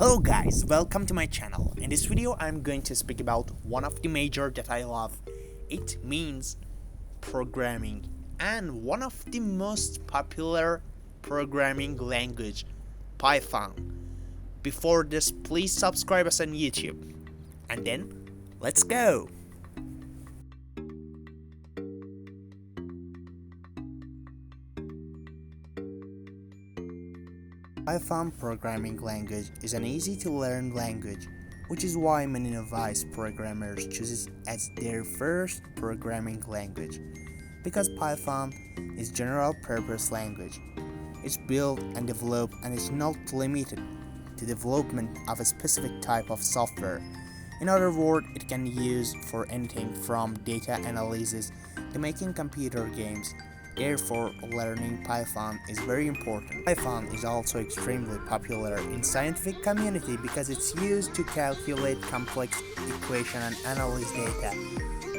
Hello guys, welcome to my channel. In this video I'm going to speak about one of the major that I love. It means programming and one of the most popular programming language, Python. Before this, please subscribe us on YouTube. And then, let's go! Python programming language is an easy-to-learn language, which is why many novice programmers choose it as their first programming language. Because Python is general-purpose language, it's built and developed and is not limited to development of a specific type of software. In other words, it can be used for anything from data analysis to making computer games. Therefore, learning Python is very important. Python is also extremely popular in scientific community because it's used to calculate complex equations and analyze data.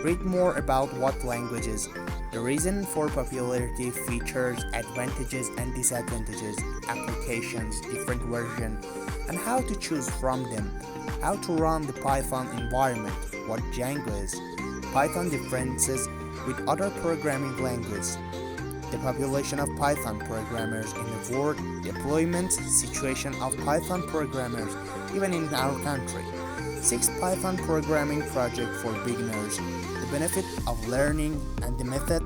Read more about what languages, the reason for popularity, features, advantages and disadvantages, applications, different versions, and how to choose from them, how to run the Python environment, what Django is, Python differences with other programming languages, the population of Python programmers in the world, deployment situation of Python programmers even in our country, 6 Python programming projects for beginners, the benefit of learning and the method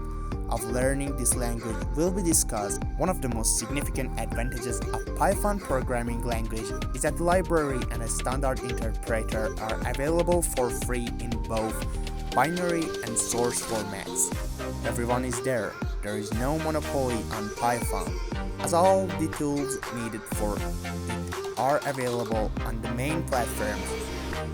of learning this language will be discussed. One of the most significant advantages of Python programming language is that the library and a standard interpreter are available for free in both binary and source formats. Everyone is there. There is no monopoly on Python, as all the tools needed for it are available on the main platforms.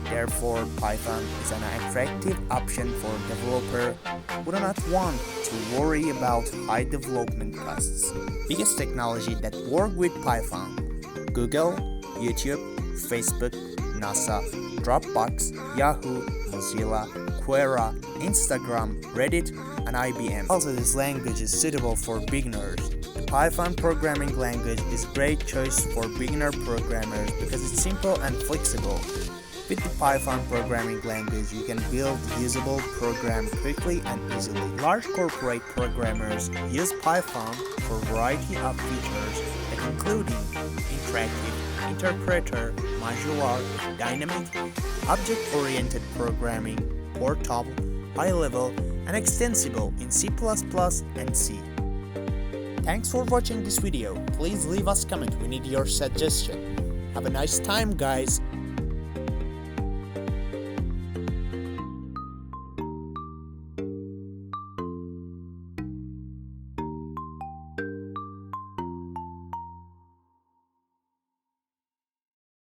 Therefore, Python is an attractive option for developers who do not want to worry about high development costs. Biggest technology that work with Python: Google, YouTube, Facebook, NASA, Dropbox, Yahoo, Mozilla, Quora, Instagram, Reddit, and IBM. Also, this language is suitable for beginners. The Python programming language is a great choice for beginner programmers because it's simple and flexible. With the Python programming language, you can build usable programs quickly and easily. Large corporate programmers use Python for a variety of features, including interactive, interpreter, modular, dynamic, object-oriented programming, portable, high-level, and extensible in C++ and C. Thanks for watching this video. Please leave us a comment. We need your suggestion. Have a nice time, guys.